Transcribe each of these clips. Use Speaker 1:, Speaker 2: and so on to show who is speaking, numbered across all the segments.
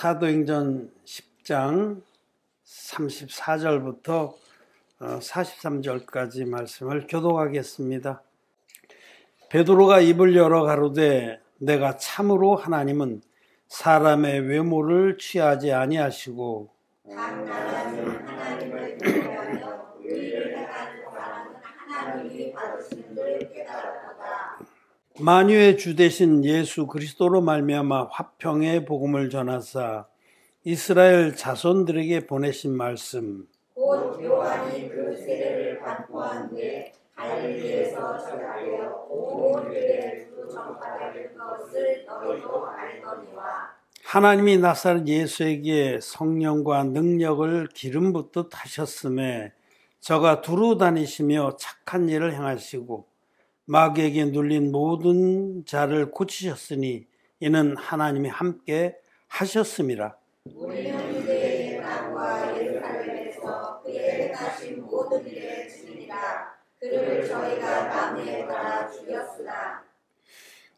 Speaker 1: 사도행전 10장 34절부터 43절까지 말씀을 교독하겠습니다. 베드로가 입을 열어 가로되 내가 참으로 하나님은 사람의 외모를 취하지 아니하시고 하나님을 경외하며 의를 행하는 사람은 하나님이 받으시는 줄 깨달았도다. 만유의 주 되신 예수 그리스도로 말미암아 화평의 복음을 전하사 이스라엘 자손들에게 보내신 말씀 곧 요한이 그 세례를 반포한 후에 갈릴리에서 전하여 온 유대에 두루 전파될 것을 너희도 알거니와 하나님이 나사렛 예수에게 성령과 능력을 기름 붓듯 하셨음에 저가 두루 다니시며 착한 일을 행하시고 마귀에게 눌린 모든 자를 고치셨으니 이는 하나님이 함께 하셨음이라. 우리는 유대의 땅과 예루살렘에서 그의 행하신 모든 일의 증인이라. 그를 저희가 나무에 달아 죽였으나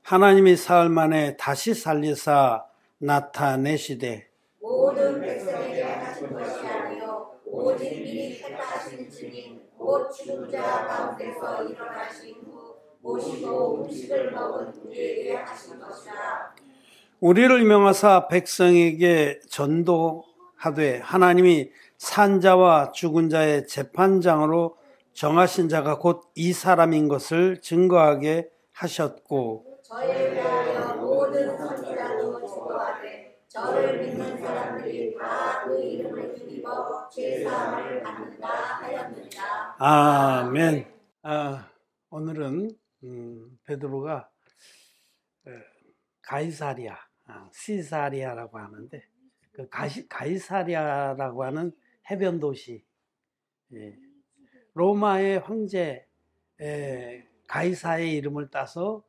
Speaker 1: 하나님이 사흘 만에 다시 살리사 나타내시되 모든 백성에게 하신 것이 아니요 오직 미리 택하신 증인 곧 죽은 자 가운데서 일어나신 후 모시고 음식을 먹은 우리에게 하신 것이라. 우리를 명하사 백성에게 전도하되 하나님이 산 자와 죽은 자의 재판장으로 정하신 자가 곧 이 사람인 것을 증거하게 하셨고 저에 대하여 모든 선지자도 증거하되 저를 믿는 사람들이 다 그 이름을 힘입어 죄사함을 받는다 하였느니라. 아멘. 오늘은 베드로가 가이사리아, 시사리아라고 하는데 그 가이사리아라고 하는 해변 도시, 로마의 황제 가이사의 이름을 따서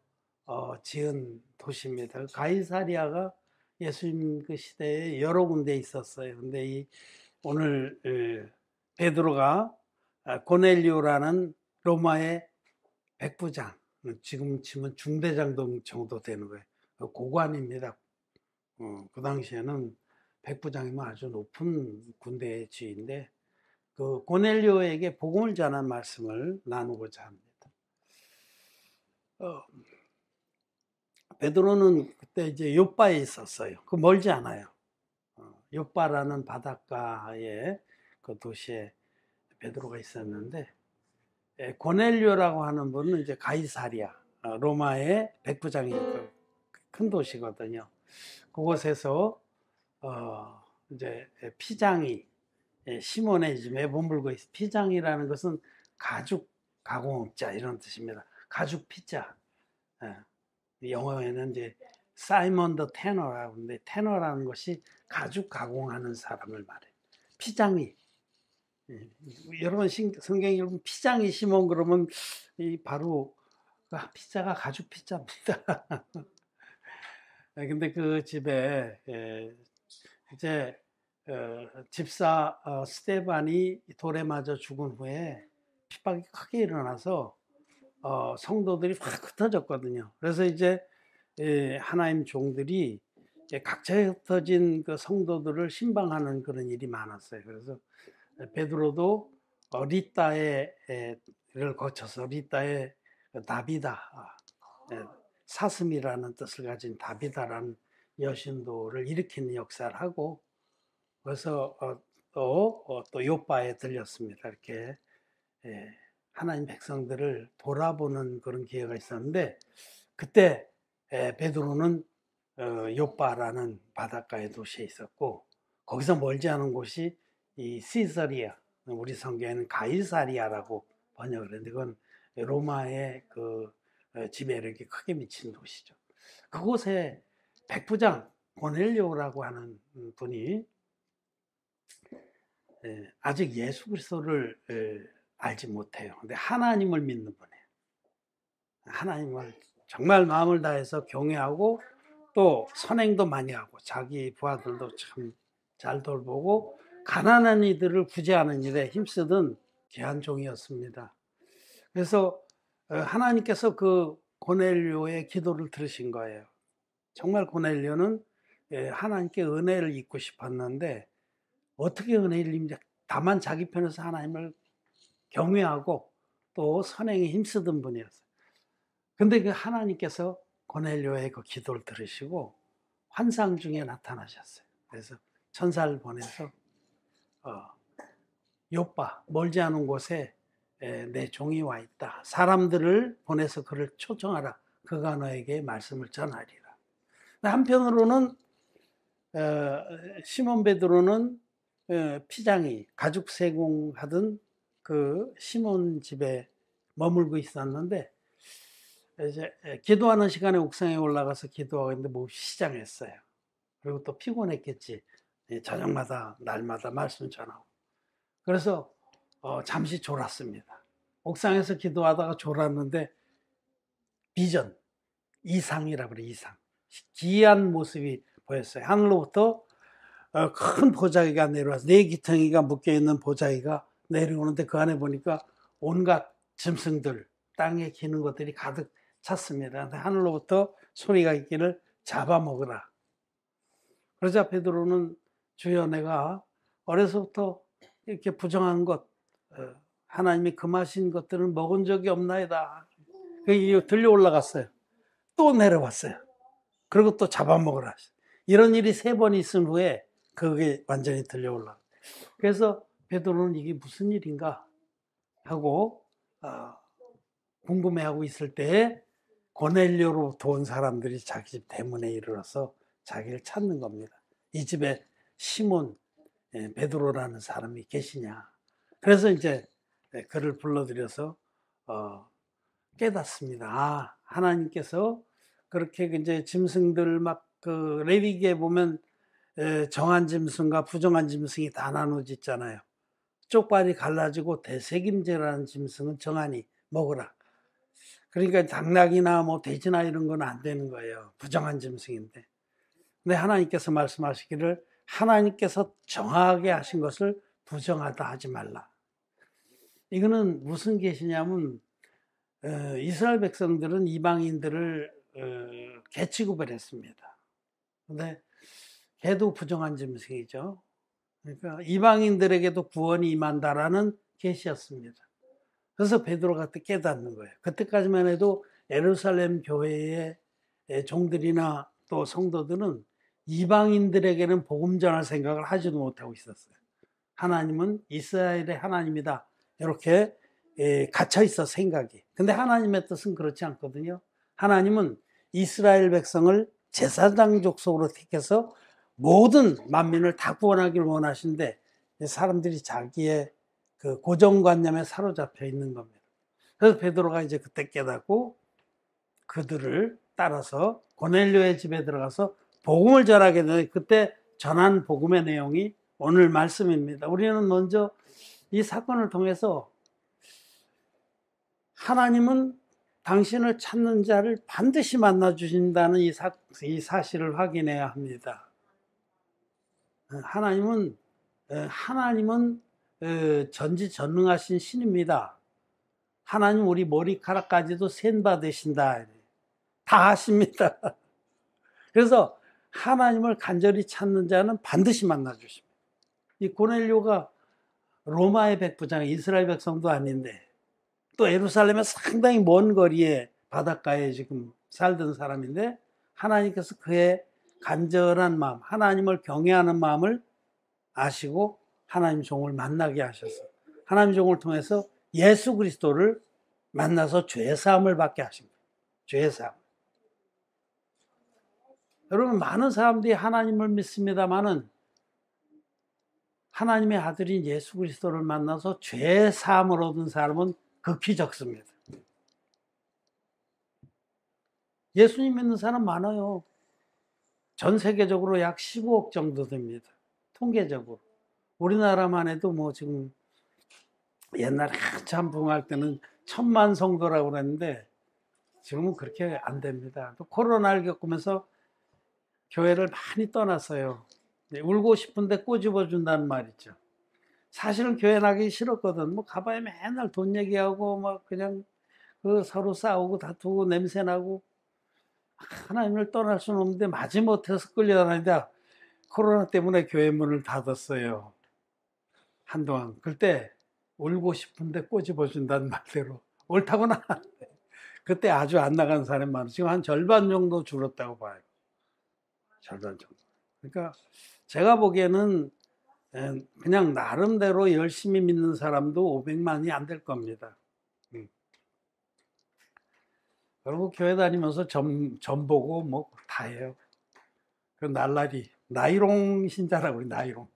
Speaker 1: 지은 도시입니다. 가이사리아가 예수님 그 시대에 여러 군데 있었어요. 근데 오늘 베드로가 고넬료라는 로마의 백부장, 지금 치면 중대장 정도 되는 거예요. 고관입니다. 그 당시에는 백부장이면 아주 높은 군대의 지위인데 그 고넬료에게 복음을 전한 말씀을 나누고자 합니다. 베드로는 그때 이제 욥바에 있었어요. 그 멀지 않아요. 욥바라는 바닷가에 그 도시에 베드로가 있었는데 고넬료라고 하는 분은 이제 가이사리아, 로마의 백부장이 큰 도시거든요. 그곳에서 이제 피장이 시몬의 집에 머물고 있어요. 피장이라는 것은 가죽 가공업자 이런 뜻입니다. 가죽 피자. 영어에는 이제 사이먼 더 테너라고 하는데 테너라는 것이 가죽 가공하는 사람을 말해요. 피장이. 여러분 성경 읽으면 피장이 시몬 그러면 바로 피자가 가죽 피자입니다. 근데 그 집에 이제 집사 스테반이 돌에 맞아 죽은 후에 핍박이 크게 일어나서 성도들이 확 흩어졌거든요. 그래서 이제 하나님 종들이 각자에 흩어진 그 성도들을 신방하는 그런 일이 많았어요. 그래서 베드로도 리따를 거쳐서 리따의 다비다, 사슴이라는 뜻을 가진 다비다라는 여신도를 일으키는 역사를 하고 그래서 또 욥바에 들렸습니다. 이렇게 하나님 백성들을 돌아보는 그런 기회가 있었는데 그때 베드로는 욥바라는 바닷가의 도시에 있었고 거기서 멀지 않은 곳이 이 시서리아, 우리 성경에는 가이사리아라고 번역을 했는데 그건 로마의 그 지배력이 크게 미친 도시죠. 그곳에 백부장 고넬료라고 하는 분이 아직 예수 그리스도를 알지 못해요. 근데 하나님을 믿는 분이에요. 하나님을 정말 마음을 다해서 경외하고 또 선행도 많이 하고 자기 부하들도 참 잘 돌보고 가난한 이들을 구제하는 일에 힘쓰던 귀한 종이었습니다. 그래서 하나님께서 그 고넬료의 기도를 들으신 거예요. 정말 고넬료는 하나님께 은혜를 입고 싶었는데 어떻게 은혜를 입냐? 다만 자기 편에서 하나님을 경외하고 또 선행에 힘쓰던 분이었어요. 근데 그 하나님께서 고넬료의 그 기도를 들으시고 환상 중에 나타나셨어요. 그래서 천사를 보내서 요빠 멀지 않은 곳에 내 종이 와 있다. 사람들을 보내서 그를 초청하라. 그가 너에게 말씀을 전하리라. 한편으로는 시몬 베드로는 피장이 가죽 세공하던 그 시몬 집에 머물고 있었는데 이제 기도하는 시간에 옥상에 올라가서 기도하고 있는데 몹시 시장했어요. 그리고 또 피곤했겠지. 저녁마다 날마다 말씀 전하고. 그래서 잠시 졸았습니다. 옥상에서 기도하다가 졸았는데 비전, 이상이라고 그래. 이상. 기이한 모습이 보였어요. 하늘로부터 큰 보자기가 내려와서 네 기퉁이가 묶여있는 보자기가 내려오는데 그 안에 보니까 온갖 짐승들, 땅에 기는 것들이 가득 찼습니다. 하늘로부터 소리가 있기를 잡아먹으라. 그러자 베드로는 주여 내가 어려서부터 이렇게 부정한 것, 하나님이 금하신 것들은 먹은 적이 없나이다. 들려 올라갔어요. 또 내려왔어요. 그리고 또 잡아먹으라. 이런 일이 3번 있은 후에 그게 완전히 들려 올라. 그래서 베드로는 이게 무슨 일인가 하고 궁금해하고 있을 때에 고넬료로부터 온 사람들이 자기 집 대문에 이르러서 자기를 찾는 겁니다. 이 집에 시몬 베드로라는 사람이 계시냐. 그래서 이제 그를 불러들여서 깨닫습니다. 하나님께서 그렇게 이제 짐승들 막 그 레위기에 보면 정한 짐승과 부정한 짐승이 다 나눠지잖아요. 쪽발이 갈라지고 대세김제라는 짐승은 정하니 먹으라. 그러니까 당나귀나 뭐 돼지나 이런 건 안 되는 거예요. 부정한 짐승인데. 근데 하나님께서 말씀하시기를 하나님께서 정하게 하신 것을 부정하다 하지 말라. 이거는 무슨 계시냐면 이스라엘 백성들은 이방인들을 개취급을 했습니다. 근데 걔도 부정한 짐승이죠. 그러니까 이방인들에게도 구원이 임한다라는 계시였습니다. 그래서 베드로가 그때 깨닫는 거예요. 그때까지만 해도 예루살렘 교회의 종들이나 또 성도들은 이방인들에게는 복음 전할 생각을 하지도 못하고 있었어요. 하나님은 이스라엘의 하나님이다. 이렇게 갇혀 있어 생각이. 근데 하나님의 뜻은 그렇지 않거든요. 하나님은 이스라엘 백성을 제사장 족속으로 택해서 모든 만민을 다 구원하기를 원하시는데 사람들이 자기의 그 고정관념에 사로잡혀 있는 겁니다. 그래서 베드로가 이제 그때 깨닫고 그들을 따라서 고넬료의 집에 들어가서 복음을 전하게 되는데 그때 전한 복음의 내용이 오늘 말씀입니다. 우리는 먼저 이 사건을 통해서 하나님은 당신을 찾는 자를 반드시 만나 주신다는 이 사실을 확인해야 합니다. 하나님은 전지전능하신 신입니다. 하나님 우리 머리카락까지도 센 받으신다. 다 아십니다. 그래서 하나님을 간절히 찾는 자는 반드시 만나 주십니다. 이 고넬료가 로마의 백부장, 이스라엘 백성도 아닌데 또 예루살렘의 상당히 먼 거리에 바닷가에 지금 살던 사람인데 하나님께서 그의 간절한 마음, 하나님을 경외하는 마음을 아시고 하나님 종을 만나게 하셔서 하나님 종을 통해서 예수 그리스도를 만나서 죄사함을 받게 하십니다. 죄사함. 여러분 많은 사람들이 하나님을 믿습니다마는 하나님의 아들인 예수 그리스도를 만나서 죄사함을 얻은 사람은 극히 적습니다. 예수님 믿는 사람 많아요. 전 세계적으로 약 15억 정도 됩니다. 통계적으로. 우리나라만 해도 뭐 지금 옛날에 한참 붕할 때는 1000만 성도라고 그랬는데 지금은 그렇게 안 됩니다. 또 코로나를 겪으면서 교회를 많이 떠났어요. 울고 싶은데 꼬집어 준다는 말 있죠. 사실은 교회 나기 싫었거든. 뭐 가봐야 맨날 돈 얘기하고 막 그냥 그 서로 싸우고 다투고 냄새 나고 하나님을 떠날 수는 없는데 마지못해서 끌려다니다 코로나 때문에 교회 문을 닫았어요. 한동안. 그때 울고 싶은데 꼬집어준다는 말대로 옳다고는 하는데 그때 아주 안 나간 사람이 많아요. 지금 한 절반 정도 줄었다고 봐요. 절반 정도. 그러니까 제가 보기에는 그냥 나름대로 열심히 믿는 사람도 500만이 안 될 겁니다. 그리고 교회 다니면서 점 보고 뭐 다 해요. 그 날라리 나이롱 신자라고 그래. 나이롱.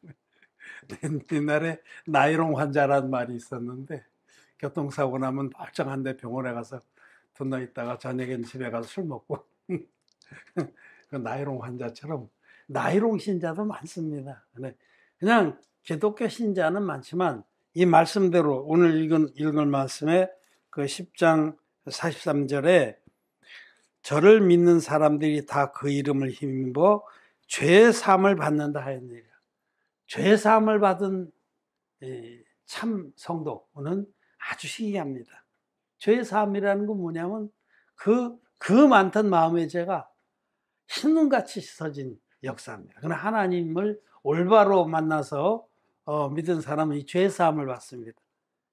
Speaker 1: 옛날에 나이롱 환자라는 말이 있었는데 교통사고 나면 멀쩡한데 병원에 가서 둔나 있다가 저녁엔 집에 가서 술 먹고 그 나이롱 환자처럼 나이롱 신자도 많습니다. 그냥 기독교 신자는 많지만 이 말씀대로 오늘 읽은 말씀에 그 10장 43절에 저를 믿는 사람들이 다 그 이름을 힘입어 죄 사함을 받는다 하였느니라. 죄 사함을 받은 참 성도는 아주 희귀합니다. 죄 사함이라는 건 뭐냐면 그 많던 마음의 죄가 신눈같이 씻어진 역사입니다. 그러나 하나님을 올바로 만나서 믿은 사람은 이 죄 사함을 받습니다.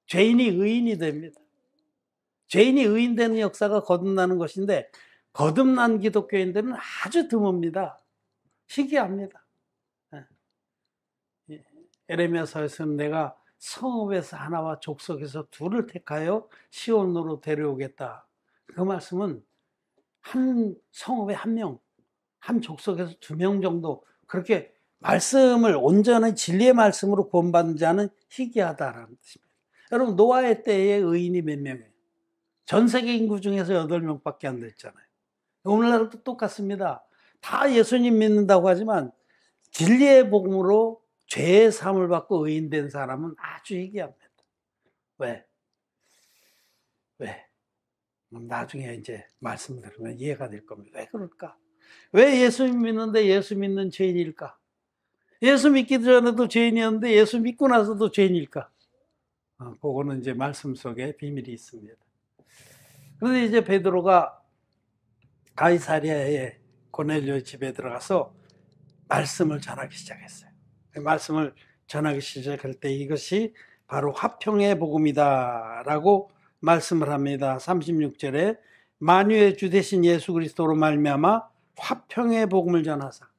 Speaker 1: 죄인이 의인이 됩니다. 죄인이 의인되는 역사가 거듭나는 것인데 거듭난 기독교인들은 아주 드뭅니다. 희귀합니다. 에레미야서에서는 내가 성읍에서 하나와 족속에서 둘을 택하여 시온으로 데려오겠다. 그 말씀은 한 성읍에 한 명, 한 족속에서 2명 정도 그렇게 말씀을 온전한 진리의 말씀으로 구원받은 자는 희귀하다라는 뜻입니다. 여러분 노아의 때에 의인이 몇 명이에요? 전 세계 인구 중에서 8명밖에 안 됐잖아요. 오늘날도 똑같습니다. 다 예수님 믿는다고 하지만 진리의 복음으로 죄의 사함을 받고 의인된 사람은 아주 희귀합니다. 왜? 나중에 이제 말씀 들으면 이해가 될 겁니다. 왜 그럴까? 왜 예수 믿는데 예수 믿는 죄인일까? 예수 믿기 전에도 죄인이었는데 예수 믿고 나서도 죄인일까? 그거는 이제 말씀 속에 비밀이 있습니다. 그런데 이제 베드로가 가이사랴의 고넬료 집에 들어가서 말씀을 전하기 시작했어요. 말씀을 전하기 시작할 때 이것이 바로 화평의 복음이다 라고 말씀을 합니다. 36절에 만유의 주 되신 예수 그리스도로 말미암아 화평의 복음을 전하사.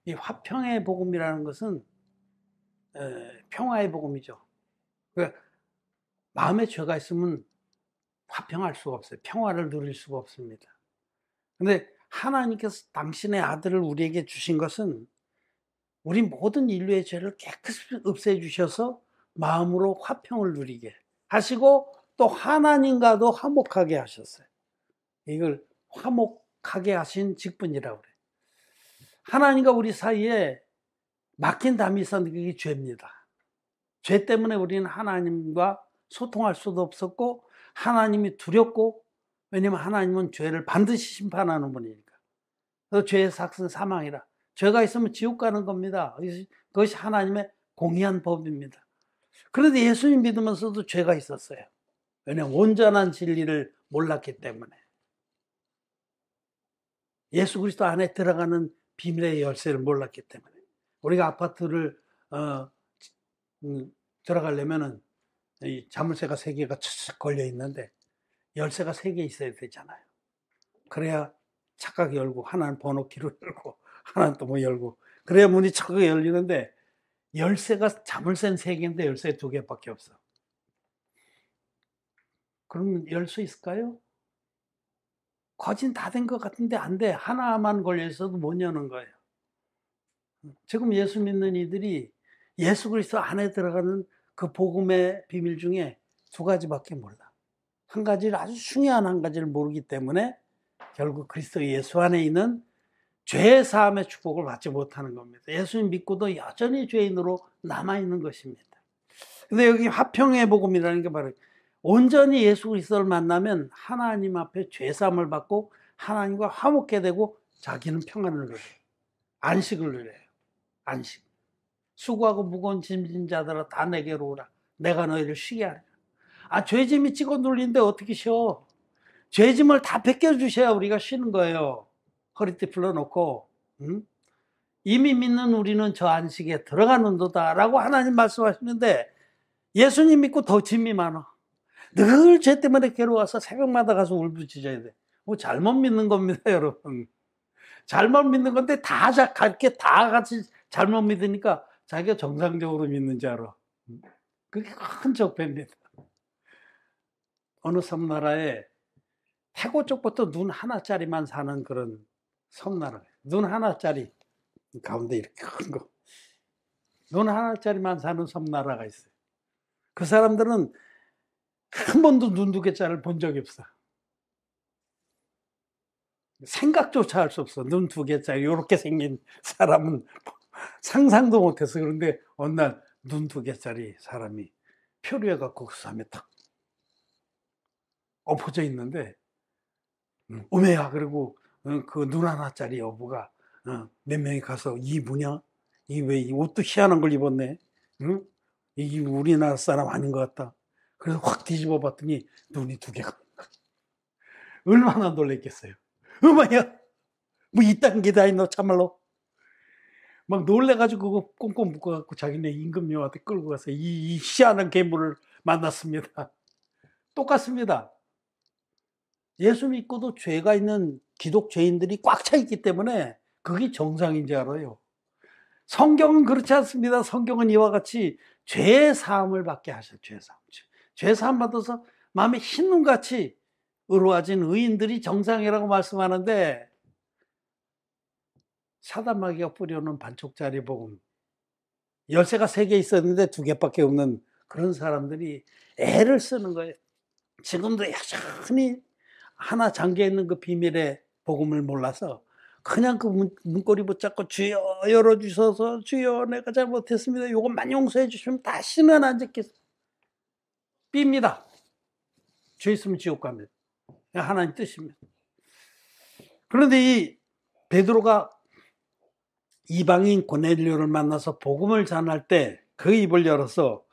Speaker 1: 이 화평의 복음이라는 것은 평화의 복음이죠. 그러니까 마음에 죄가 있으면 화평할 수가 없어요. 평화를 누릴 수가 없습니다. 그런데 하나님께서 당신의 아들을 우리에게 주신 것은 우리 모든 인류의 죄를 깨끗이 없애주셔서 마음으로 화평을 누리게 하시고 또 하나님과도 화목하게 하셨어요. 이걸 화목하게 하신 직분이라고 그래요. 하나님과 우리 사이에 막힌 담이 있었는데 그게 죄입니다. 죄 때문에 우리는 하나님과 소통할 수도 없었고 하나님이 두렵고 왜냐하면 하나님은 죄를 반드시 심판하는 분이니까. 그래서 죄의 삭은 사망이라. 죄가 있으면 지옥 가는 겁니다. 그것이 하나님의 공의한 법입니다. 그런데 예수님 믿으면서도 죄가 있었어요. 왜냐하면 온전한 진리를 몰랐기 때문에. 예수 그리스도 안에 들어가는 비밀의 열쇠를 몰랐기 때문에. 우리가 아파트를 들어가려면은 이 자물쇠가 3개가 착착 걸려 있는데 열쇠가 3개 있어야 되잖아요. 그래야 착각 열고 하나는 번호키로 열고 하나는 또 뭐 열고 그래야 문이 착각 열리는데 열쇠가 자물쇠는 3개인데 열쇠 2개밖에 없어. 그러면 열 수 있을까요? 거진 다 된 것 같은데 안 돼. 하나만 걸려 있어도 못 여는 거예요. 지금 예수 믿는 이들이 예수 그리스도 안에 들어가는 그 복음의 비밀 중에 2가지밖에 몰라. 한 가지를 아주 중요한 한 가지를 모르기 때문에 결국 그리스도 예수 안에 있는 죄 사함의 축복을 받지 못하는 겁니다. 예수님 믿고도 여전히 죄인으로 남아있는 것입니다. 근데 여기 화평의 복음이라는 게 바로 온전히 예수 그리스도를 만나면 하나님 앞에 죄 사함을 받고 하나님과 화목게 되고 자기는 평안을 누려요. 안식을 누려요. 안식. 수고하고 무거운 짐진 자들아 다 내게로 오라. 내가 너희를 쉬게 하리라. 죄짐이 찍어 눌린데 어떻게 쉬어? 죄짐을 다 벗겨주셔야 우리가 쉬는 거예요. 허리띠 풀어놓고 이미 믿는 우리는 저 안식에 들어가는도다라고 하나님 말씀하시는데 예수님 믿고 더 짐이 많아. 늘 죄 때문에 괴로워서 새벽마다 가서 울부짖어야 돼. 뭐 잘못 믿는 겁니다, 여러분. 잘못 믿는 건데 그렇게 다 같이 잘못 믿으니까 자기가 정상적으로 믿는 줄 알아. 그게 큰 적폐입니다. 어느 섬나라에 태고 쪽부터 눈 하나짜리만 사는 그런 섬나라예요. 눈 하나짜리 가운데 이렇게 큰 거. 눈 하나짜리만 사는 섬나라가 있어요. 그 사람들은 한 번도 눈 두 개짜리를 본 적이 없어. 생각조차 할 수 없어. 눈 두 개짜리 이렇게 생긴 사람은 상상도 못해서. 그런데 어느 날 눈 두 개짜리 사람이 표류해갖고 그 섬에 탁 엎어져 있는데 오메야 그리고 그 눈 하나짜리 여부가 몇 명이 가서 이 뭐냐? 이 왜 이 옷도 희한한 걸 입었네? 응? 이 우리나라 사람 아닌 것 같다. 그래서 확 뒤집어 봤더니 눈이 두 개가. 얼마나 놀랬겠어요. 어머야, 뭐 이딴 게 다 있노 참말로. 막 놀래가지고 그거 꽁꽁 묶어갖고 자기네 임금님한테 끌고 가서 이 희한한 괴물을 만났습니다. 똑같습니다. 예수 믿고도 죄가 있는 기독죄인들이 꽉 차 있기 때문에 그게 정상인지 알아요. 성경은 그렇지 않습니다. 성경은 이와 같이 죄 사함을 받게 하셔. 죄 사함. 죄 사함 받아서 마음에 흰눈같이 의로워진 의인들이 정상이라고 말씀하는데 사단 마귀가 뿌려놓은 반쪽짜리 복음, 열쇠가 3개 있었는데 2개밖에 없는 그런 사람들이 애를 쓰는 거예요. 지금도 여전히 하나 잠겨있는 그 비밀의 복음을 몰라서 그냥 그 문고리 붙잡고 주여 열어주셔서 주여 내가 잘못했습니다. 이것만 용서해 주시면 다시는 안 짓겠습니다. 삐입니다. 죄 있으면 지옥 갑니다. 하나님 뜻입니다. 그런데 이 베드로가 이방인 고넬료를 만나서 복음을 전할 때 그 입을 열어서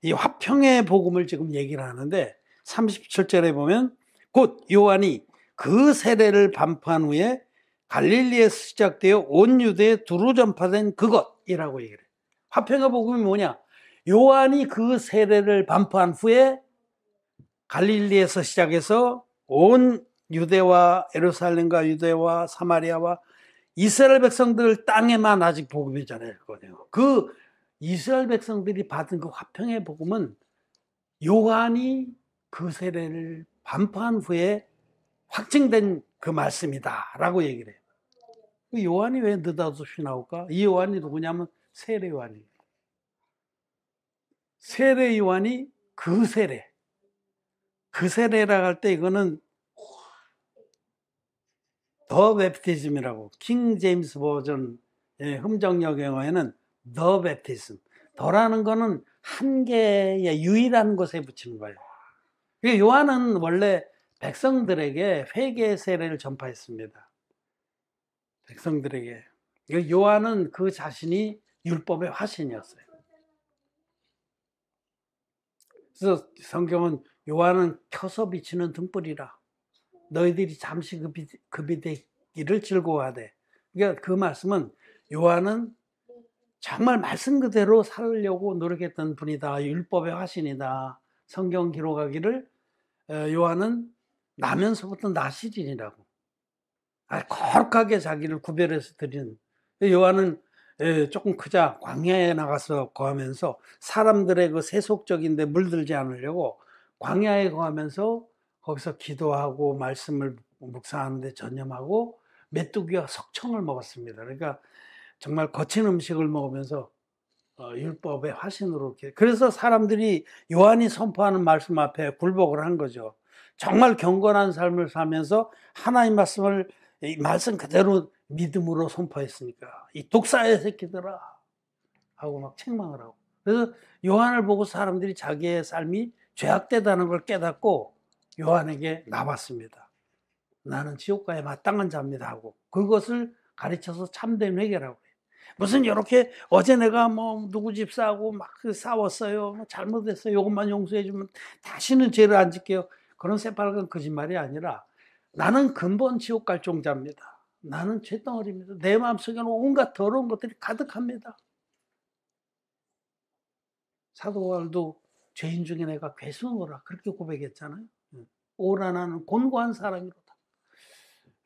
Speaker 1: 이 화평의 복음을 지금 얘기를 하는데 37절에 보면 곧 요한이 그 세례를 반포한 후에 갈릴리에서 시작되어 온 유대에 두루 전파된 그것이라고 얘기를 해요. 화평의 복음이 뭐냐? 요한이 그 세례를 반포한 후에 갈릴리에서 시작해서 온 유대와 예루살렘과 유대와 사마리아와 이스라엘 백성들 땅에만 아직 복음이 전해졌거든요. 그 이스라엘 백성들이 받은 그 화평의 복음은 요한이 그 세례를 반포한 후에 확증된 그 말씀이다 라고 얘기를 해요. 요한이 왜 느닷없이 나올까? 이 요한이 누구냐면 세례 요한이에요. 세례 요한이 그 세례라고 할 때 이거는 더 베프티즘이라고, 킹 제임스 버전 흠정역 영어에는 더 베프티즘, 더라는 거는 한 개의 유일한 곳에 붙이는 거예요. 요한은 원래 백성들에게 회개 세례를 전파했습니다. 백성들에게. 요한은 그 자신이 율법의 화신이었어요. 그래서 성경은 요한은 켜서 비치는 등불이라 너희들이 잠시 급이 되기를 즐거워하되. 그러니까 그 말씀은 요한은 정말 말씀 그대로 살려고 노력했던 분이다. 율법의 화신이다. 성경 기록하기를 요한은 나면서부터 나시린이라고 거룩하게 자기를 구별해서 드리는. 요한은 조금 크자 광야에 나가서 거하면서 사람들의 그 세속적인데 물들지 않으려고 광야에 거하면서 거기서 기도하고 말씀을 묵상하는데 전념하고 메뚜기와 석청을 먹었습니다. 그러니까 정말 거친 음식을 먹으면서 율법의 화신으로. 그래서 사람들이 요한이 선포하는 말씀 앞에 굴복을 한 거죠. 정말 경건한 삶을 살면서 하나님 말씀을 말씀 그대로 믿음으로 선포했으니까 이 독사의 새끼들아 하고 막 책망을 하고. 그래서 요한을 보고 사람들이 자기의 삶이 죄악되다는 걸 깨닫고 요한에게 나왔습니다. 나는 지옥가에 마땅한 자입니다 하고 그것을 가르쳐서 참된 회개라고 해요. 무슨 이렇게 어제 내가 뭐 누구 집 싸고 막 싸웠어요, 뭐 잘못했어요, 이것만 용서해 주면 다시는 죄를 안 짓게요, 그런 새빨간 거짓말이 아니라 나는 근본 지옥 갈 종자입니다. 나는 죄덩어리입니다. 내 마음속에는 온갖 더러운 것들이 가득합니다. 사도 바울도 죄인 중에 내가 괴수노라 그렇게 고백했잖아요. 오라 나는 곤고한 사람이로다.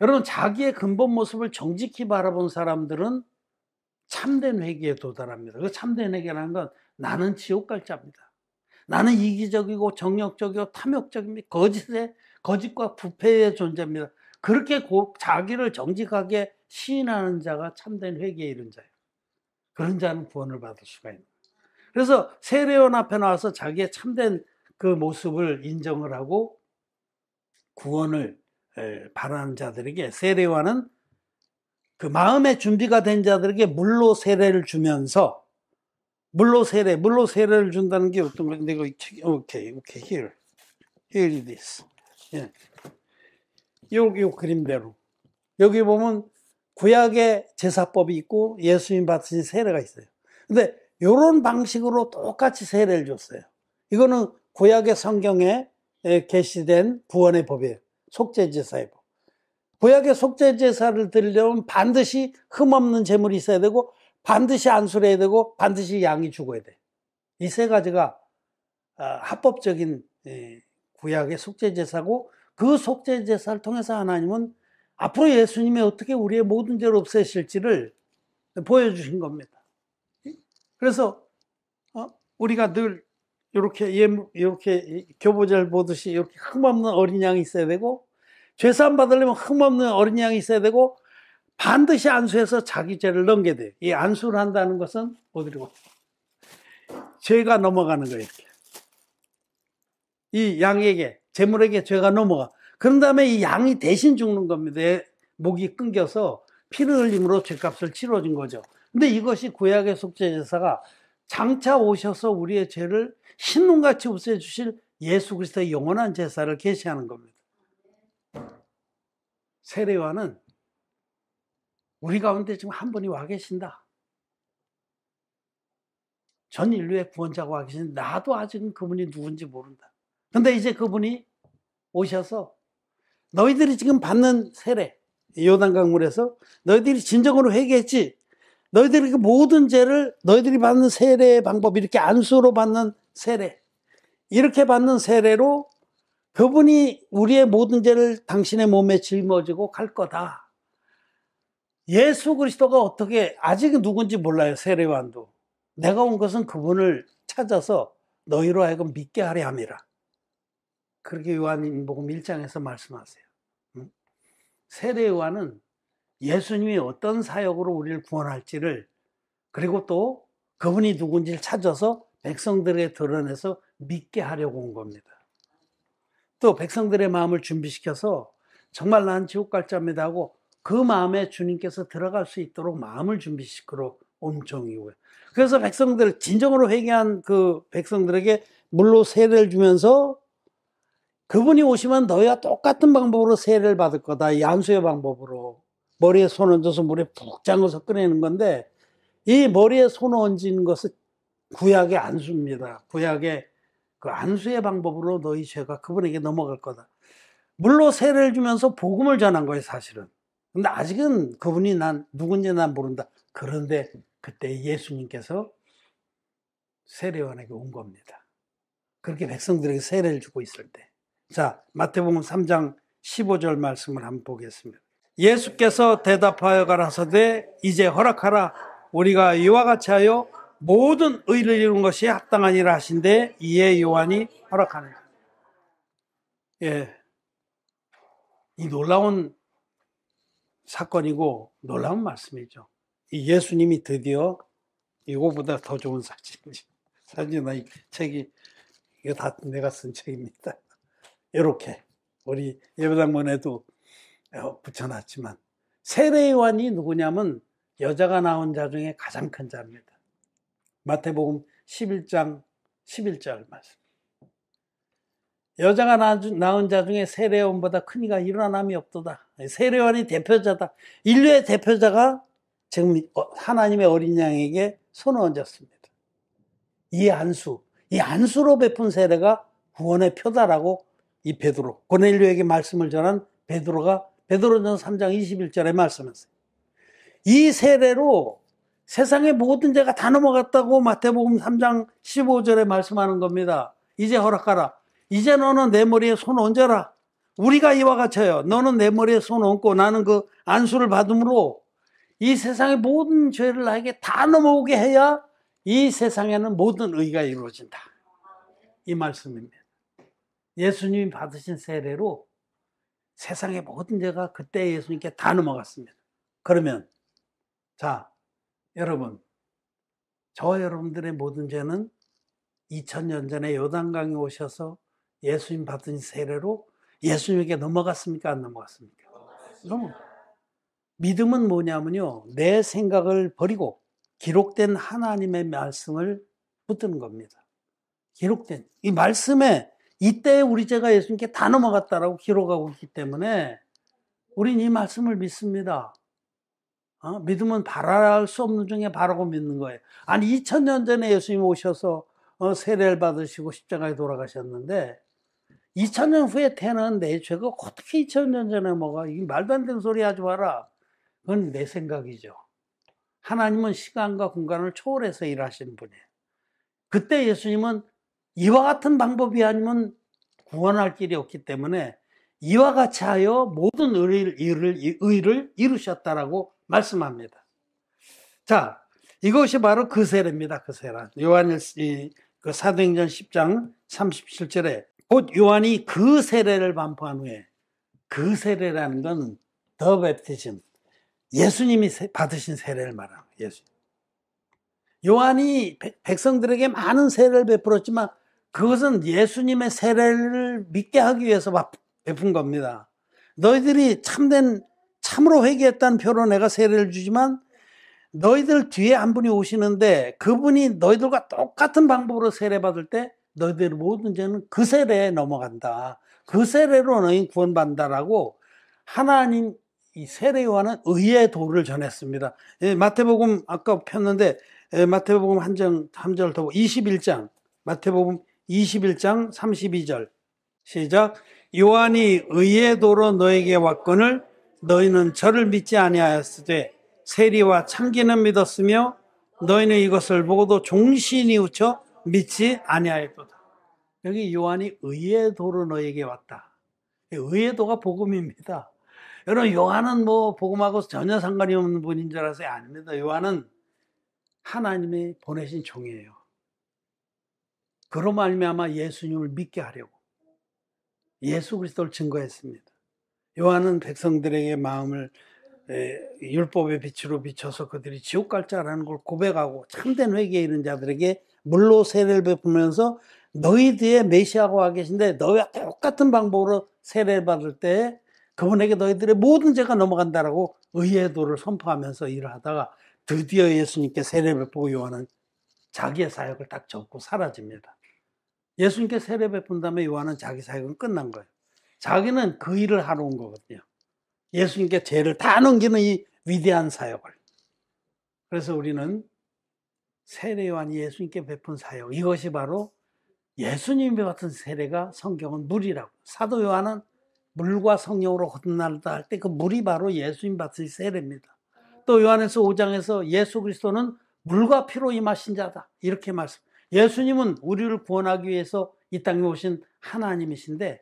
Speaker 1: 여러분, 자기의 근본 모습을 정직히 바라본 사람들은 참된 회개에 도달합니다. 그 참된 회개라는 건 나는 지옥 갈 자입니다. 나는 이기적이고 정욕적이고 탐욕적입니다. 거짓과 부패의 존재입니다. 그렇게 자기를 정직하게 시인하는 자가 참된 회개에 이른 자예요. 그런 자는 구원을 받을 수가 있는 거예요. 그래서 세례원 앞에 나와서 자기의 참된 그 모습을 인정을 하고 구원을 바라는 자들에게 세례와는 그 마음의 준비가 된 자들에게 물로 세례를 주면서 물로 세례를 준다는 게 어떤 건데 이거 오케이 here it is. 예. 요 그림대로 여기 보면 구약의 제사법이 있고 예수님 받으신 세례가 있어요. 근데 이런 방식으로 똑같이 세례를 줬어요. 이거는 구약의 성경에 게시된 구원의 법이에요. 속죄제사의 법. 구약의 속죄제사를 드리려면 반드시 흠없는 제물이 있어야 되고 반드시 안수를 해야 되고 반드시 양이 죽어야 돼. 이 세 가지가 합법적인 구약의 속죄제사고 그 속죄제사를 통해서 하나님은 앞으로 예수님이 어떻게 우리의 모든 죄를 없애실지를 보여주신 겁니다. 그래서 우리가 늘 이렇게 교보절 보듯이 이렇게 흠없는 어린 양이 있어야 되고 죄사함 받으려면 흠없는 어린 양이 있어야 되고 반드시 안수해서 자기 죄를 넘겨야 돼요. 이 안수를 한다는 것은 어디로 죄가 넘어가는 거예요. 이렇게 이 양에게 제물에게 죄가 넘어가. 그런 다음에 이 양이 대신 죽는 겁니다. 목이 끊겨서 피를 흘림으로 죄값을 치러준 거죠. 근데 이것이 구약의 속죄제사가 장차 오셔서 우리의 죄를 흰눈같이 없애주실 예수 그리스도의 영원한 제사를 계시하는 겁니다. 세례와는 우리 가운데 지금 한 분이 와 계신다. 전 인류의 구원자가 와 계신데 나도 아직은 그분이 누군지 모른다. 근데 이제 그분이 오셔서 너희들이 지금 받는 세례, 요단강물에서 너희들이 진정으로 회개했지. 너희들이 그 모든 죄를 너희들이 받는 세례의 방법, 이렇게 안수로 받는 세례, 이렇게 받는 세례로 그분이 우리의 모든 죄를 당신의 몸에 짊어지고 갈 거다. 예수 그리스도가 어떻게, 아직은 누군지 몰라요. 세례요한도. 내가 온 것은 그분을 찾아서 너희로 하여금 믿게 하려 함이라. 그렇게 요한복음 1장에서 말씀하세요. 세례요한은 예수님이 어떤 사역으로 우리를 구원할지를, 그리고 또 그분이 누군지를 찾아서 백성들에게 드러내서 믿게 하려고 온 겁니다. 또 백성들의 마음을 준비시켜서 정말 난 지옥 갈 자입니다 하고 그 마음에 주님께서 들어갈 수 있도록 마음을 준비시키러 온 종이고요. 그래서 백성들, 진정으로 회개한 그 백성들에게 물로 세례를 주면서 그분이 오시면 너희와 똑같은 방법으로 세례를 받을 거다. 이 안수의 방법으로. 머리에 손 얹어서 물에 푹 잠궈서 꺼내는 건데, 이 머리에 손 얹는 것은 구약의 안수입니다. 구약의 그 안수의 방법으로 너희 죄가 그분에게 넘어갈 거다. 물로 세례를 주면서 복음을 전한 거예요, 사실은. 근데 아직은 그분이 난 누군지 난 모른다. 그런데 그때 예수님께서 세례요한에게 온 겁니다. 그렇게 백성들에게 세례를 주고 있을 때. 자, 마태복음 3장 15절 말씀을 한번 보겠습니다. 예수께서 대답하여 가라사대 이제 허락하라. 우리가 이와 같이 하여 모든 의를 이룬 것이 합당하니라 하신대 이에 요한이 허락하느니라. 예, 이 놀라운 사건이고 놀라운 말씀이죠. 이 예수님이 드디어 이거보다 더 좋은 사진이나 이 책이, 이거 다 내가 쓴 책입니다. 이렇게 우리 예배당문에도 붙여놨지만, 세례요한이 누구냐면 여자가 낳은 자 중에 가장 큰 자입니다. 마태복음 11장 11절 말씀. 여자가 낳은 자 중에 세례요한보다 큰 이가 일어남이 없도다. 세례요한이 대표자다. 인류의 대표자가 지금 하나님의 어린 양에게 손을 얹었습니다. 이 안수로 베푼 세례가 구원의 표다라고 이 베드로, 고넬료에게 말씀을 전한 베드로가 베드로전서 3장 21절에 말씀하세요. 이 세례로 세상의 모든 죄가 다 넘어갔다고 마태복음 3장 15절에 말씀하는 겁니다. 이제 허락하라. 이제 너는 내 머리에 손 얹어라. 우리가 이와 같아요. 너는 내 머리에 손 얹고 나는 그 안수를 받음으로 이 세상의 모든 죄를 나에게 다 넘어오게 해야 이 세상에는 모든 의가 이루어진다. 이 말씀입니다. 예수님이 받으신 세례로 세상의 모든 죄가 그때 예수님께 다 넘어갔습니다. 그러면 자, 여러분, 저와 여러분들의 모든 죄는 2000년 전에 요단강에 오셔서 예수님 받은 세례로 예수님에게 넘어갔습니까? 안 넘어갔습니까? 그럼 믿음은 뭐냐면요, 내 생각을 버리고 기록된 하나님의 말씀을 붙드는 겁니다. 기록된 이 말씀에 이때 우리 죄가 예수님께 다 넘어갔다라고 기록하고 있기 때문에 우린 이 말씀을 믿습니다. 믿음은 바랄 수 없는 중에 바라고 믿는 거예요. 아니 2000년 전에 예수님 오셔서 세례를 받으시고 십자가에 돌아가셨는데 2000년 후에 태어난 내 죄가 어떻게 2000년 전에 뭐가 이게 말도 안 되는 소리 하지 마라. 그건 내 생각이죠. 하나님은 시간과 공간을 초월해서 일하시는 분이에요. 그때 예수님은 이와 같은 방법이 아니면 구원할 길이 없기 때문에 이와 같이 하여 모든 의를 이루셨다라고 말씀합니다. 자, 이것이 바로 그 세례입니다. 그 세례. 그 사도행전 10장 37절에 곧 요한이 그 세례를 반포한 후에, 그 세례라는 건 the baptism, 예수님이 받으신 세례를 말하는 거예요. 요한이 백성들에게 많은 세례를 베풀었지만 그것은 예수님의 세례를 믿게 하기 위해서 베푼 겁니다. 너희들이 참으로 회개했다는 표로 내가 세례를 주지만 너희들 뒤에 한 분이 오시는데 그분이 너희들과 똑같은 방법으로 세례 받을 때 너희들의 모든 죄는 그 세례에 넘어간다. 그 세례로 너희 구원받는다라고 하나님 이 세례 요한은 의의 도를 전했습니다. 마태복음 아까 폈는데 마태복음 한 절 더 21장 마태복음 21장 32절 시작. 요한이 의의 도로 너에게 왔거늘 너희는 저를 믿지 아니하였으되 세리와 참기는 믿었으며 너희는 이것을 보고도 종신이 우쳐 믿지 아니하였도다. 여기 요한이 의의 도로 너에게 왔다. 의의 도가 복음입니다. 여러분 요한은 뭐 복음하고 전혀 상관이 없는 분인 줄 아세요? 아닙니다. 요한은 하나님이 보내신 종이에요. 그로 말미암아 예수님을 믿게 하려고 예수 그리스도를 증거했습니다. 요한은 백성들에게 마음을 율법의 빛으로 비춰서 그들이 지옥 갈 자라는 걸 고백하고 참된 회개에 이른 자들에게 물로 세례를 베푸면서 너희 뒤에 메시아가 와 계신데 너희와 똑같은 방법으로 세례를 받을 때 그분에게 너희들의 모든 죄가 넘어간다라고 의의 도를 선포하면서 일을 하다가 드디어 예수님께 세례를 베푸고 요한은 자기의 사역을 딱 접고 사라집니다. 예수님께 세례 베푼 다음에 요한은 자기 사역은 끝난 거예요. 자기는 그 일을 하러 온 거거든요. 예수님께 죄를 다 넘기는 이 위대한 사역을. 그래서 우리는 세례 요한이 예수님께 베푼 사역, 이것이 바로 예수님이 받은 세례가 성경은 물이라고. 사도 요한은 물과 성령으로 거듭난다 할 때 그 물이 바로 예수님 받은 세례입니다. 또 요한에서 5장에서 예수 그리스도는 물과 피로 임하신 자다 이렇게 말씀. 예수님은 우리를 구원하기 위해서 이 땅에 오신 하나님이신데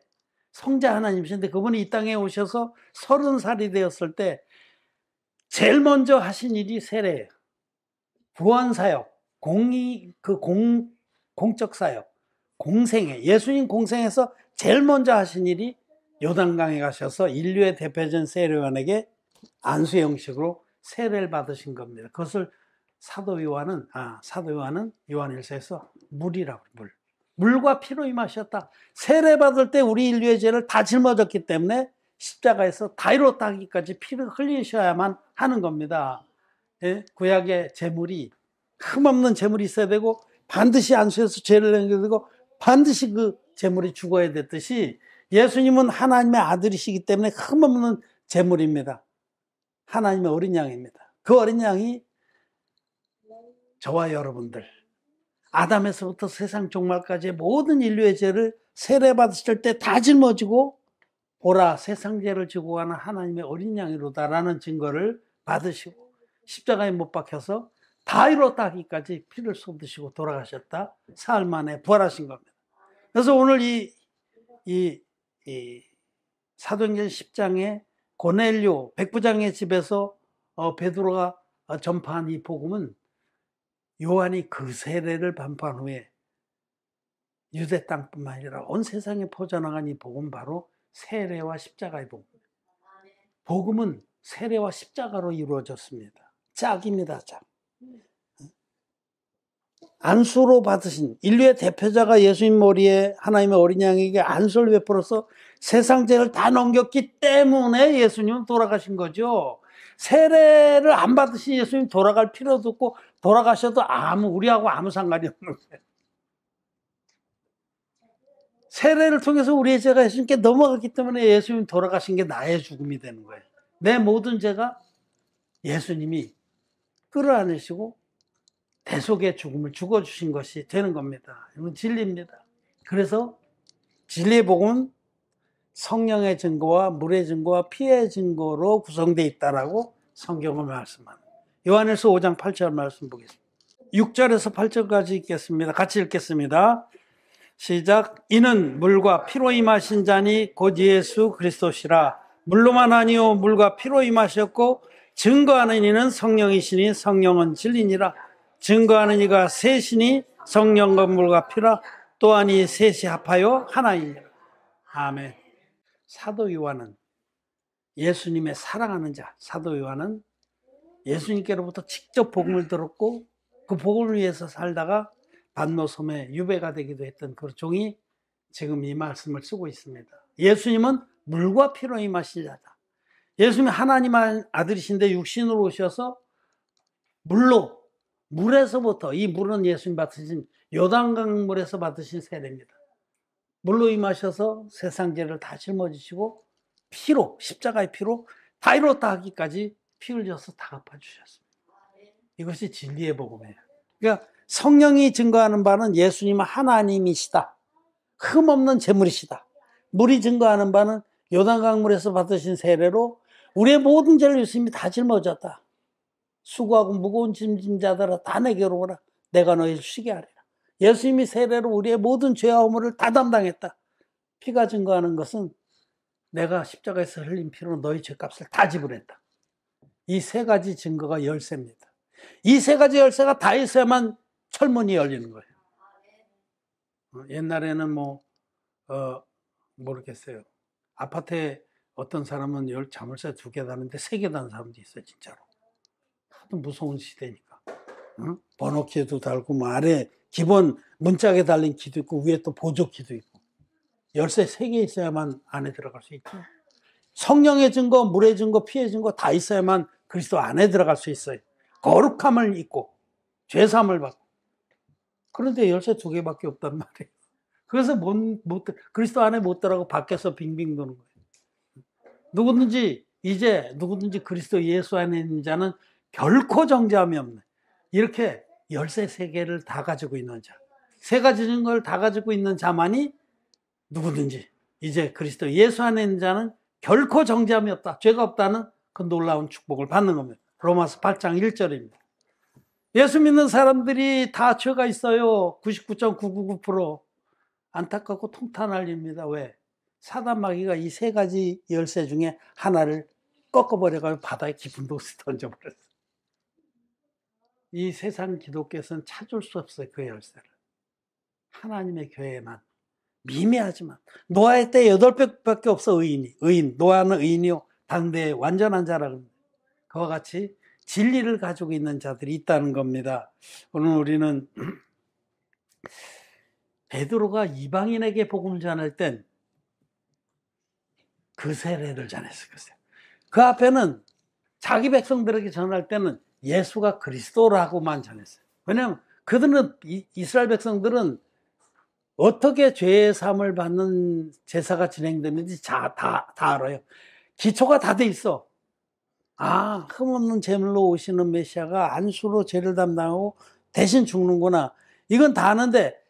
Speaker 1: 성자 하나님이신데 그분이 이 땅에 오셔서 30살이 되었을 때 제일 먼저 하신 일이 세례예요. 구원사역, 공적 사역, 공생애. 예수님 공생에서 제일 먼저 하신 일이 요단강에 가셔서 인류의 대표적인 세례요한에게 안수 형식으로 세례를 받으신 겁니다. 그것을 사도 요한은 요한일서에서 물이라고 물과 피로 임하셨다. 세례 받을 때 우리 인류의 죄를 다 짊어졌기 때문에 십자가에서 다 이뤘다기까지 피를 흘리셔야만 하는 겁니다. 예? 구약의 제물이 흠없는 제물이 있어야 되고 반드시 안수해서 죄를 내게 되고 반드시 그 제물이 죽어야 됐듯이 예수님은 하나님의 아들이시기 때문에 흠없는 제물입니다. 하나님의 어린 양입니다. 그 어린 양이 저와 여러분들 아담에서부터 세상 종말까지의 모든 인류의 죄를 세례받으실 때 다 짊어지고 보라 세상 죄를 지고 가는 하나님의 어린 양이로다라는 증거를 받으시고 십자가에 못 박혀서 다 이뤘다 하기까지 피를 쏟으시고 돌아가셨다. 사흘 만에 부활하신 겁니다. 그래서 오늘 이 사도행전 10장에 고넬료 백부장의 집에서 베드로가 전파한 이 복음은 요한이 그 세례를 반포한 후에 유대 땅뿐만 아니라 온 세상에 퍼져나간 이 복음, 바로 세례와 십자가의 복음입니다. 복음은 세례와 십자가로 이루어졌습니다. 짝입니다, 짝. 안수로 받으신 인류의 대표자가 예수님 머리에 하나님의 어린 양에게 안수를 베풀어서 세상 죄를 다 넘겼기 때문에 예수님은 돌아가신 거죠. 세례를 안 받으신 예수님 돌아갈 필요도 없고, 돌아가셔도 우리하고 아무 상관이 없는 거예요. 세례를 통해서 우리의 죄가 예수님께 넘어갔기 때문에 예수님 돌아가신 게 나의 죽음이 되는 거예요. 내 모든 죄가 예수님이 끌어안으시고 대속의 죽음을 죽어주신 것이 되는 겁니다. 이건 진리입니다. 그래서 진리의 복음은 성령의 증거와 물의 증거와 피의 증거로 구성되어 있다라고 성경은 말씀합니다. 요한일서 5장 8절 말씀 보겠습니다. 6절에서 8절까지 읽겠습니다. 같이 읽겠습니다. 시작. 이는 물과 피로 임하신 자니 곧 예수 그리스도시라. 물로만 아니요 물과 피로 임하셨고 증거하는 이는 성령이시니 성령은 진리니라. 증거하는 이가 셋이니 성령과 물과 피라. 또한 이 셋이 합하여 하나이니라. 아멘. 사도 요한은 예수님의 사랑하는 자, 사도 요한은 예수님께로부터 직접 복음을 들었고 그 복음을 위해서 살다가 반모섬에 유배가 되기도 했던 그 종이 지금 이 말씀을 쓰고 있습니다. 예수님은 물과 피로 임하신 자다. 예수님이 하나님의 아들이신데 육신으로 오셔서 물에서부터, 이 물은 예수님 받으신 요단강물에서 받으신 세례입니다. 물로 임하셔서 세상 죄를 다 짊어지시고 피로, 십자가의 피로 다 이뤘다 하기까지 피 흘려서 다 갚아주셨습니다. 이것이 진리의 복음이에요. 그러니까 성령이 증거하는 바는 예수님은 하나님이시다. 흠없는 제물이시다. 물이 증거하는 바는 요단강물에서 받으신 세례로 우리의 모든 죄를 예수님이 다 짊어졌다. 수고하고 무거운 짐진 자들아 다 내게로 오라. 내가 너희를 쉬게 하리라. 예수님이 세례로 우리의 모든 죄와 허물을 다 담당했다. 피가 증거하는 것은 내가 십자가에서 흘린 피로 너희 죄값을 다 지불했다. 이 세 가지 증거가 열쇠입니다. 이 세 가지 열쇠가 다 있어야만 철문이 열리는 거예요. 옛날에는 모르겠어요. 아파트에 어떤 사람은 자물쇠 2개 다는데 3개 다는 사람도 있어요, 진짜로. 하도 무서운 시대니까. 번호키도 달고, 아래 기본 문짝에 달린 키도 있고, 위에 또 보조키도 있고. 열쇠 3개 있어야만 안에 들어갈 수 있죠. 성령의 증거, 물의 증거, 피의 증거 다 있어야만 그리스도 안에 들어갈 수 있어요. 거룩함을 잊고, 죄사함을 받고. 그런데 열쇠 2개밖에 없단 말이에요. 그래서 그리스도 안에 못 들어가고 밖에서 빙빙 도는 거예요. 누구든지 그리스도 예수 안에 있는 자는 결코 정죄함이 없네. 이렇게 열쇠 3개를 다 가지고 있는 자, 3가지 증거를 다 가지고 있는 자만이 누구든지 이제 그리스도 예수 안에 있는 자는 결코 정죄함이 없다, 죄가 없다는 그 놀라운 축복을 받는 겁니다. 로마서 8장 1절입니다. 예수 믿는 사람들이 다 죄가 있어요. 99.999%. 안타깝고 통탄할 일입니다. 왜? 사단 마귀가 이 3가지 열쇠 중에 하나를 꺾어버려가지고 바다에 깊은 곳에 던져버렸어요. 이 세상 기독교에서는 찾을 수 없어요, 그 열쇠를. 하나님의 교회에만 미미하지만, 노아의 때 8밖에 없어. 의인. 노아는 의인이요 당대의 완전한 자라고 합니다. 그와 같이 진리를 가지고 있는 자들이 있다는 겁니다. 오늘 우리는 베드로가 이방인에게 복음을 전할 땐 그 세례를 전했어요. 그 앞에는 자기 백성들에게 전할 때는 예수가 그리스도라고만 전했어요. 왜냐하면 그들은, 이스라엘 백성들은 어떻게 죄의 사함을 받는 제사가 진행되는지 다 알아요. 기초가 다 돼 있어. 흠없는 제물로 오시는 메시아가 안수로 죄를 담당하고 대신 죽는구나. 이건 다 아는데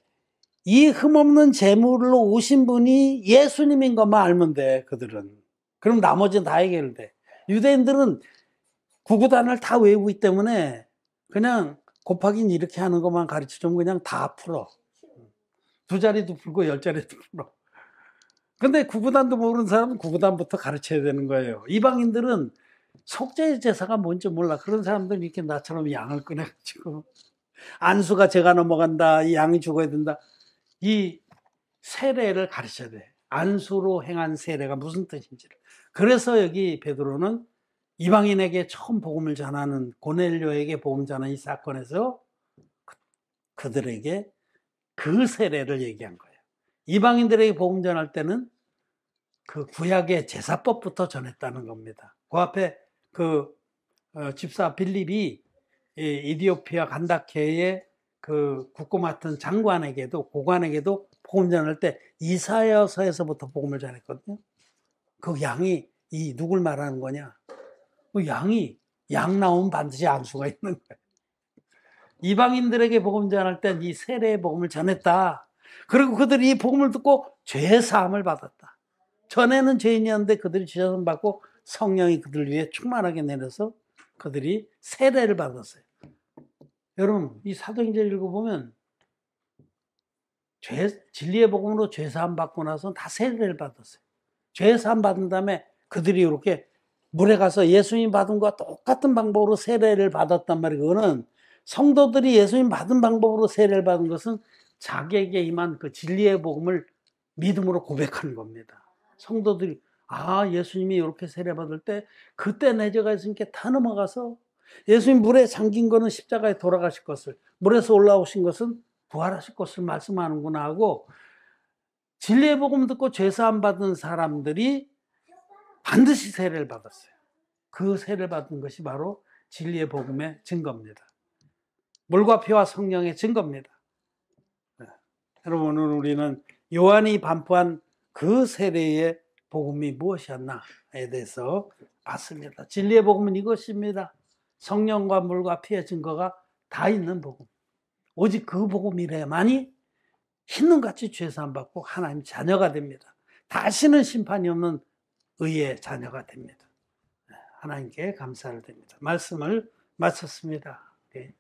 Speaker 1: 이 흠없는 제물로 오신 분이 예수님인 것만 알면 돼, 그들은. 그럼 나머지는 다 해결돼. 유대인들은 구구단을 다 외우기 때문에 그냥 곱하기는 이렇게 하는 것만 가르쳐주면 그냥 다 풀어. 2자리도 풀고 10자리도 풀어. 근데 구구단도 모르는 사람은 구구단부터 가르쳐야 되는 거예요. 이방인들은 속죄 제사가 뭔지 몰라. 그런 사람들은 이렇게 나처럼 양을 꺼내가지고 안수가 제가 넘어간다, 이 양이 죽어야 된다. 이 세례를 가르쳐야 돼. 안수로 행한 세례가 무슨 뜻인지를. 그래서 여기 베드로는 이방인에게 처음 복음을 전하는 고넬료에게 복음 전하는 이 사건에서 그들에게 그 세례를 얘기한 거예요. 이방인들에게 복음 전할 때는 그 구약의 제사법부터 전했다는 겁니다. 그 앞에 그 집사 빌립이 이디오피아 간다케의 그 국고 맡은 장관에게도 고관에게도 복음 전할 때 이사야서에서부터 복음을 전했거든요. 그 양이 누굴 말하는 거냐? 그 양이 양 나오면 반드시 안수가 있는 거예요. 이방인들에게 복음 전할 때 이 세례의 복음을 전했다. 그리고 그들이 이 복음을 듣고 죄 사함을 받았다. 전에는 죄인이었는데 그들이 죄 사함을 받고 성령이 그들 위해 충만하게 내려서 그들이 세례를 받았어요. 여러분, 이 사도행전 읽어보면 진리의 복음으로 죄 사함 받고 나서 다 세례를 받았어요. 죄 사함 받은 다음에 그들이 이렇게 물에 가서 예수님 받은 것과 똑같은 방법으로 세례를 받았단 말이에요. 그거는 성도들이 예수님 받은 방법으로 세례를 받은 것은 자기에게 임한 그 진리의 복음을 믿음으로 고백하는 겁니다. 성도들이 예수님이 이렇게 세례 받을 때 그때 내 죄가 있으니까 다 넘어가서 예수님 물에 잠긴 거는 십자가에 돌아가실 것을, 물에서 올라오신 것은 부활하실 것을 말씀하는구나 하고, 진리의 복음 듣고 죄 사함 받은 사람들이 반드시 세례를 받았어요. 그 세례를 받은 것이 바로 진리의 복음의 증거입니다. 물과 피와 성령의 증거입니다. 여러분, 오늘 우리는 요한이 반포한 그 세례의 복음이 무엇이었나에 대해서 봤습니다. 진리의 복음은 이것입니다. 성령과 물과 피의 증거가 다 있는 복음. 오직 그 복음이래야만이 흰눈같이 죄사함 받고 하나님 자녀가 됩니다. 다시는 심판이 없는 의의 자녀가 됩니다. 하나님께 감사를 드립니다. 말씀을 마쳤습니다. 네.